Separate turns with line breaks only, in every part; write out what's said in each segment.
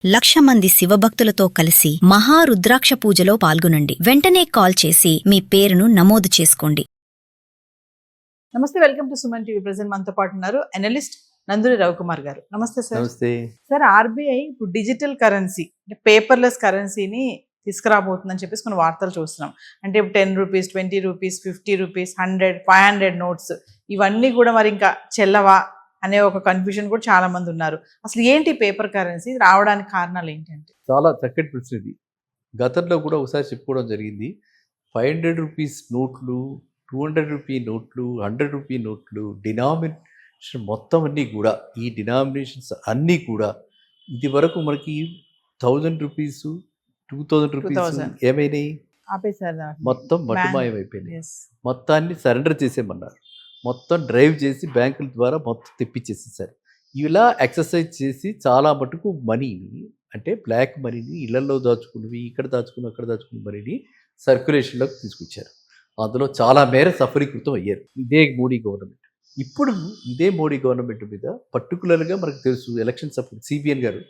1,00,000 మంది శివభక్తులతో కలిసి మహారుద్రాక్ష పూజలో పాల్గొనండి. వెంటనే కాల్ చేసి మీ పేరును నమోదు చేసుకోండి.
నమస్తే, welcome to Suman TV. Present మనతో పాటు ఉన్నారు అనలిస్ట్ నందూరి రవికుమార్ గారు. నమస్తే సార్.
నమస్తే
సార్, ఆర్బీఐ ఇప్పుడు డిజిటల్ కరెన్సీ అంటే పేపర్లెస్ కరెన్సీని తీసుకురాబోతుందని చెప్పేసి కొన్ని వార్తలు చూస్తున్నాం. అంటే ఇప్పుడు 10 రూపీస్, 20 రూపీస్, 50 రూపీస్, 100, 500 నోట్స్ ఇవన్నీ కూడా మరి ఇంకా చెల్లవా అనే ఒక కన్ఫ్యూజన్ కూడా చాలా మంది ఉన్నారు. అసలు ఏంటి పేపర్ కరెన్సీ రావడానికి కారణాలు ఏంటంటే?
చాలా చక్కటి ప్రశ్న ఇది. గతంలో కూడా ఒకసారి చెప్పుకోవడం జరిగింది. 500 రూపీస్ నోట్లు, 200 రూపీ నోట్లు, 100 రూపీ నోట్లు, డినామినేషన్ మొత్తం అన్నీ కూడా, ఈ డినామినేషన్స్ అన్నీ కూడా ఇది వరకు మనకి 1000 రూపీస్, 2000 రూపీస్ ఏమైనాయి,
ఆపేసారు,
మొత్తం మటుమాయం అయిపోయినాయి. మొత్తాన్ని సరెండర్ చేసేయమన్నారు. మొత్తం డ్రైవ్ చేసి బ్యాంకుల ద్వారా మొత్తం తెప్పించేసేసారు. ఇలా ఎక్సర్సైజ్ చేసి చాలా మటుకు మనీని, అంటే బ్లాక్ మనీని, ఇళ్లలో దాచుకున్నవి, ఇక్కడ దాచుకుని అక్కడ దాచుకున్న మనీని సర్క్యులేషన్లోకి తీసుకొచ్చారు. అందులో చాలా మేర సఫలీకృతం అయ్యారు ఇదే మోడీ గవర్నమెంట్. ఇప్పుడు ఇదే మోడీ గవర్నమెంట్ మీద పర్టికులర్గా మనకు తెలుసు, ఎలక్షన్స్ అప్పుడు సిబిఎన్ గారు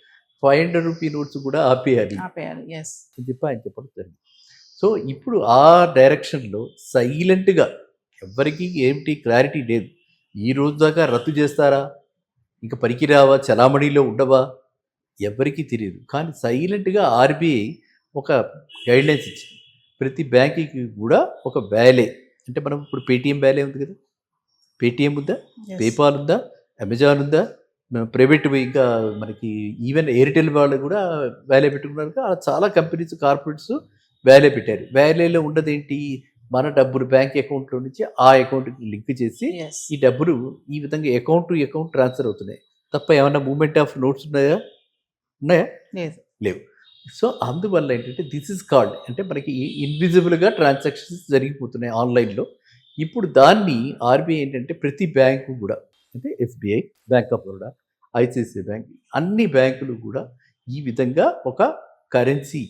500 రూపీ నోట్స్ కూడా ఆపేయాలి అని చెప్పి ఆయన చెప్పడం జరిగింది. సో ఇప్పుడు ఆ డైరెక్షన్లో సైలెంట్గా, ఎవరికి ఏమిటి క్లారిటీ లేదు. ఈ రోజు దాకా రద్దు చేస్తారా, ఇంకా పనికిరావా, చలామణిలో ఉండవా, ఎవరికీ తెలియదు. కానీ సైలెంట్గా ఆర్బీఐ ఒక గైడ్లైన్స్ ఇచ్చింది. ప్రతి బ్యాంకుకి కూడా ఒక వ్యాలే, అంటే మనం ఇప్పుడు పేటీఎం వ్యాలే ఉంది కదా, పేటీఎం ఉందా, పేపాల్ ఉందా, అమెజాన్ ఉందా, ప్రైవేట్ ఇంకా మనకి ఈవెన్ ఎయిర్టెల్ వాళ్ళు కూడా వ్యాలే పెట్టుకున్నారు. చాలా కంపెనీస్, కార్పొరేట్స్ వ్యాలే పెట్టారు. వ్యాలేలో ఉన్నదేంటి, మన డబ్బులు బ్యాంక్ అకౌంట్లో నుంచి ఆ అకౌంట్కి లింక్ చేసి ఈ డబ్బులు ఈ విధంగా అకౌంట్ టు అకౌంట్ ట్రాన్స్ఫర్ అవుతున్నాయి తప్ప ఏమన్నా మూవ్మెంట్ ఆఫ్ నోట్స్ ఉన్నాయా? లేవు. సో అందువల్ల ఏంటంటే దిస్ ఇస్ కాల్డ్, అంటే మనకి ఇన్విజిబుల్గా ట్రాన్సాక్షన్స్ జరిగిపోతున్నాయి ఆన్లైన్లో. ఇప్పుడు దాన్ని ఆర్బీఐ ఏంటంటే ప్రతి బ్యాంకు కూడా, అంటే SBI, bank of Baroda, ICICI bank, అన్ని బ్యాంకులు కూడా ఈ విధంగా ఒక కరెన్సీ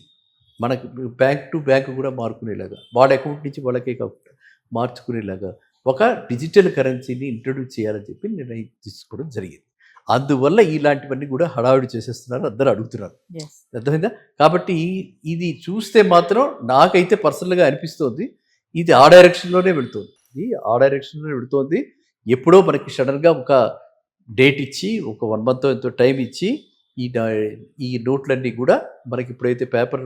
మనకు బ్యాంక్ టు బ్యాంక్ కూడా మారుకునేలాగా, వాళ్ళ అకౌంట్ నుంచి వాళ్ళకే కాకుండా మార్చుకునేలాగా ఒక డిజిటల్ కరెన్సీని ఇంట్రడ్యూస్ చేయాలని చెప్పి నిర్ణయం తీసుకోవడం జరిగింది. అందువల్ల ఇలాంటివన్నీ కూడా హడావిడి చేసేస్తున్నారు, అందరూ అడుగుతున్నారు. అర్థమైందా? కాబట్టి ఇది చూస్తే మాత్రం నాకైతే పర్సనల్గా అనిపిస్తోంది ఇది ఆ డైరెక్షన్లోనే వెళుతోంది. ఎప్పుడో మనకి సడన్గా ఒక డేట్ ఇచ్చి, ఒక 1 month ఎంతో టైం ఇచ్చి, ఈ నోట్లన్నీ కూడా మనకి ఇప్పుడైతే పేపర్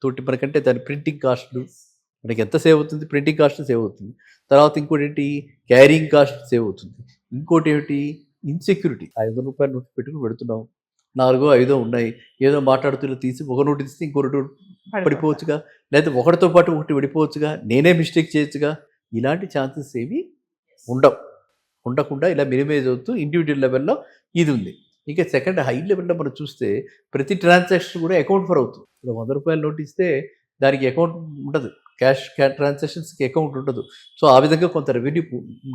తోటి మనకంటే దాని ప్రింటింగ్ కాస్ట్లు మనకి ఎంత సేవ్ అవుతుంది, ప్రింటింగ్ కాస్ట్ సేవ్ అవుతుంది. తర్వాత ఇంకోటి ఏంటి, క్యారింగ్ కాస్ట్ సేవ్ అవుతుంది. ఇంకోటి ఏమిటి, ఇన్సెక్యూరిటీ. 500 రూపాయల నోట్ పెట్టుకుని పెడుతున్నాం, 4, 5 ఉన్నాయి, ఏదో మాట్లాడుతూ తీసి ఒక నోటు తీస్తే ఇంకో నోటు పడిపోవచ్చుగా, లేదా ఒకటితో పాటు ఒకటి పడిపోవచ్చుగా, నేనే మిస్టేక్ చేయొచ్చుగా. ఇలాంటి ఛాన్సెస్ ఏవి ఉండకుండా ఇలా మినిమైజ్ అవుతూ ఇండివిజువల్ లెవెల్లో ఇది ఉంది. ఇంకా సెకండ్ హై లెవెల్లో మనం చూస్తే ప్రతి ట్రాన్సాక్షన్ కూడా అకౌంట్ ఫర్ అవుతుంది. ఇప్పుడు 100 రూపాయల నోట్ ఇస్తే దానికి అకౌంట్ ఉండదు, క్యాష్ ట్రాన్సాక్షన్స్కి అకౌంట్ ఉండదు. సో ఆ విధంగా కొంత రెవెన్యూ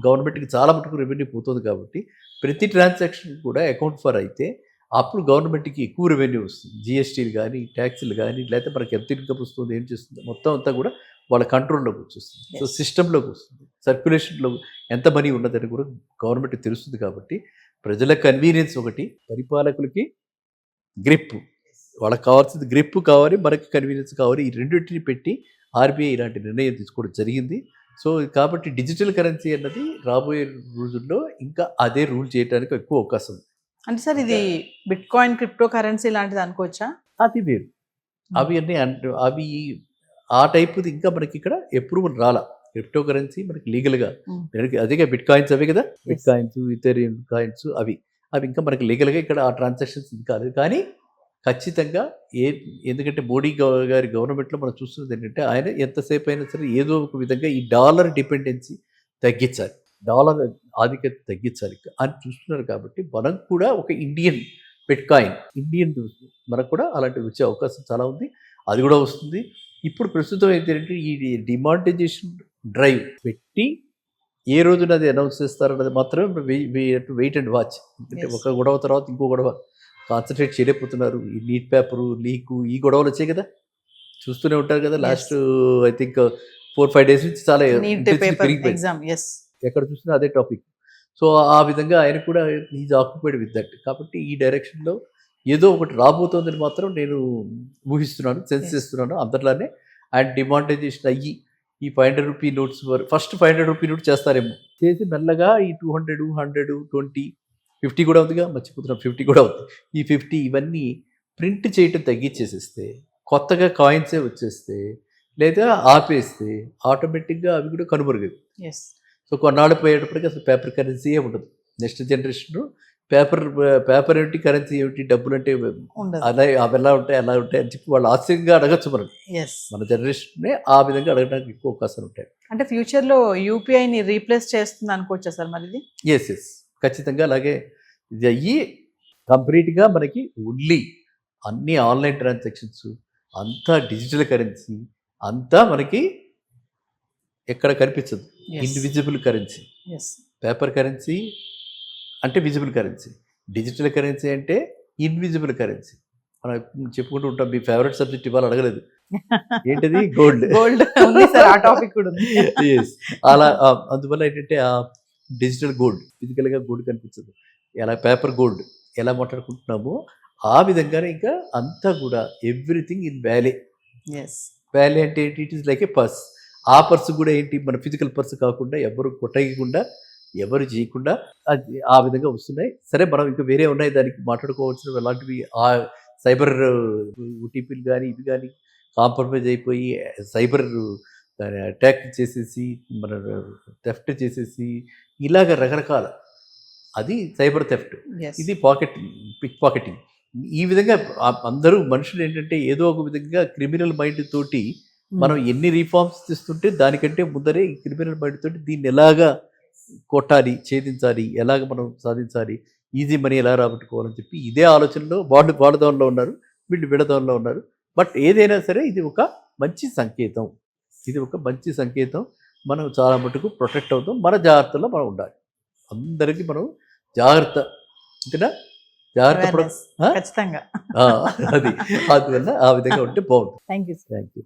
గవర్నమెంట్కి చాలా మటుకు రెవెన్యూ పోతుంది. కాబట్టి ప్రతి ట్రాన్సాక్షన్ కూడా అకౌంట్ ఫర్ అయితే అప్పుడు గవర్నమెంట్కి ఎక్కువ రెవెన్యూ వస్తుంది. జిఎస్టీలు కానీ, ట్యాక్స్లు కానీ, లేకపోతే మనకి ఎంత ఇన్కమ్ వస్తుంది, ఏం చేస్తుంది, మొత్తం అంతా కూడా వాళ్ళ కంట్రోల్లోకి వచ్చేస్తుంది. సో సిస్టంలోకి వస్తుంది, సర్క్యులేషన్లో ఎంత మనీ ఉన్నదని కూడా గవర్నమెంట్కి తెలుస్తుంది. కాబట్టి ప్రజల కన్వీనియన్స్ ఒకటి, పరిపాలకులకి గ్రిప్, వాళ్ళకి కావాల్సింది గ్రిప్ కావాలి, మనకి కన్వీనియన్స్ కావాలి. ఈ రెండింటిని పెట్టి ఆర్బీఐ ఇలాంటి నిర్ణయం తీసుకోవడం జరిగింది. సో కాబట్టి డిజిటల్ కరెన్సీ అన్నది రాబోయే రోజుల్లో ఇంకా అదే రూల్ చేయడానికి ఎక్కువ అవకాశం ఉంది.
అంటే సార్, ఇది బిట్ కాయిన్, క్రిప్టో కరెన్సీ లాంటిది అనుకోవచ్చా?
అది వేరు, అవి ఆ టైపుది ఇంకా మనకి ఇక్కడ అప్రూవల్ రాలా. క్రిప్టో కరెన్సీ మనకి లీగల్గా, అదేగా బిట్ కాయిన్స్ అవే కదా, బిట్ కాయిన్స్, ఇథెరియం కాయిన్స్, అవి ఇంకా మనకి లీగల్గా ఇక్కడ ఆ ట్రాన్సాక్షన్స్ కాదు. కానీ ఖచ్చితంగా ఎందుకంటే మోడీ గారి గవర్నమెంట్లో మనం చూస్తున్నది ఏంటంటే, ఆయన ఎంతసేపు అయినా సరే ఏదో ఒక విధంగా ఈ డాలర్ డిపెండెన్సీ తగ్గించాలి, డాలర్ ఆధిక్యత తగ్గించాలి అని చూస్తున్నారు. కాబట్టి మనం కూడా ఒక ఇండియన్ బిట్ కాయిన్, మనకు కూడా అలాంటివి వచ్చే అవకాశం చాలా ఉంది. అది కూడా వస్తుంది. ఇప్పుడు ప్రస్తుతం ఏంటంటే ఈ డిమానిటైజేషన్ డ్రైవ్ పెట్టి ఏ రోజున అది అనౌన్స్ చేస్తారన్నది మాత్రమే వెయిట్ అండ్ వాచ్. ఎందుకంటే ఒక గొడవ తర్వాత ఇంకో గొడవ, కాన్సన్ట్రేట్ చేయలేకపోతున్నారు. ఈ నీట్ పేపరు లీకు, ఈ గొడవలు వచ్చాయి కదా, చూస్తూనే ఉంటారు కదా. లాస్ట్ ఐ థింక్ 4-5 days నుంచి చాలా ఎక్కడ చూసినా అదే టాపిక్. సో ఆ విధంగా ఆయన కూడా ఈజ్ ఆక్యుపైడ్ విత్ దట్. కాబట్టి ఈ డైరెక్షన్లో ఏదో ఒకటి రాబోతోందని మాత్రం నేను ఊహిస్తున్నాను, సెన్స్ చేస్తున్నాను అందరిలానే. అండ్ డిమానిటైజేషన్ అయ్యి ఈ 500 rupee notes first 500 rupee note చేస్తారేమో, చేసి మెల్లగా ఈ 200, 100, 20, 50 కూడా ఉందిగా, మర్చిపోతున్నాం, 50 కూడా ఉంది. ఈ 50 ఇవన్నీ ప్రింట్ చేయటం తగ్గించేసేస్తే, కొత్తగా కాయిన్సే వచ్చేస్తే, లేదా ఆపేస్తే ఆటోమేటిక్గా అవి కూడా కనుమరుగవి.
ఎస్.
సో కొన్నాళ్ళు పోయేటప్పటికి అసలు పేపర్ కరెన్సీయే ఉండదు. నెక్స్ట్ జనరేషన్ పేపర్ ఏమిటి, కరెన్సీ ఏమిటి, డబ్బులు అంటే
ఉండదు.
అలా అవి ఎలా ఉంటాయి అలా ఉంటాయి అని చెప్పి వాళ్ళు ఆశ్చర్యంగా అడగచ్చు మనం.
ఎస్.
మన జనరేషన్నే ఆ విధంగా అడగడానికి ఎక్కువ అవకాశాలు ఉంటాయి.
అంటే ఫ్యూచర్లో యూపీఐని రీప్లేస్ చేస్తుంది అనుకోవచ్చా సార్ మరి ఇది?
ఎస్ ఖచ్చితంగా అలాగే ఇది అయ్యి కంప్లీట్గా మనకి ఓన్లీ అన్ని ఆన్లైన్ ట్రాన్సాక్షన్స్, అంతా డిజిటల్ కరెన్సీ, అంతా మనకి ఎక్కడ కనిపించదు. Invisible currency.
Yes.
Paper currency అంటే విజిబుల్ కరెన్సీ, డిజిటల్ కరెన్సీ అంటే ఇన్విజిబుల్ కరెన్సీ. మనం చెప్పుకుంటూ ఉంటాం. మీ ఫేవరెట్ సబ్జెక్ట్ ఇవాళ అడగలేదు, ఏంటిది? గోల్డ్.
గోల్డ్ ఉంది సార్, ఆ టాపిక్ కూడా ఉంది.
ఎస్. అలా అందువల్ల ఏంటంటే ఆ డిజిటల్ గోల్డ్, ఫిజికల్గా గోల్డ్ కనిపించదు. ఎలా పేపర్ గోల్డ్ ఎలా మాట్లాడుకుంటున్నామో ఆ విధంగానే ఇంకా అంతా కూడా everything in valley.
Yes.
Valley అంటే ఏంటి? It is like a purse. ఆ పర్స్ కూడా ఏంటి, మన ఫిజికల్ పర్స్ కాకుండా ఎవరు కొట్టకుండా ఎవరు చేయకుండా అది ఆ విధంగా వస్తున్నాయి. సరే, మనం ఇంకా వేరే ఉన్నాయి దానికి మాట్లాడుకోవాల్సిన అలాంటివి. ఆ సైబర్ ఓటీపీలు కానీ ఇవి కానీ కాంప్రమైజ్ అయిపోయి సైబర్ అటాక్ చేసేసి మన థెఫ్ట్ చేసేసి ఇలాగ రకరకాల, అది సైబర్ థెఫ్ట్.
Yes.
ఇది పిక్ పాకెటింగ్. ఈ విధంగా అందరూ మనుషులు ఏంటంటే ఏదో ఒక విధంగా క్రిమినల్ మైండ్ తోటి మనం ఎన్ని రిఫార్మ్స్ తెస్తుంటే దానికంటే ముందరే ఈ క్రిమినల్ మైండ్ తోటి దీన్ని ఎలాగా కొట్టాలి, ఛేదించాలి, ఎలాగ మనం సాధించాలి, ఈజీ మనీ ఎలా రాబట్టుకోవాలని చెప్పి ఇదే ఆలోచనలో వాళ్ళ దానిలో ఉన్నారు, వీళ్ళు వీళ్ళ దానిలో ఉన్నారు. బట్ ఏదైనా సరే ఇది ఒక మంచి సంకేతం. ఇది ఒక మంచి సంకేతం. మనం చాలా మటుకు ప్రొటెక్ట్ అవుతాం. మన జాగ్రత్తలో మనం ఉండాలి. అందరికీ మనం జాగ్రత్త, అంతేనా? జాగ్రత్త
Awareness. ఖచ్చితంగా.
అది అందువల్ల ఆ విధంగా ఉంటే బాగుంటుంది.
Thank you.
Thank you.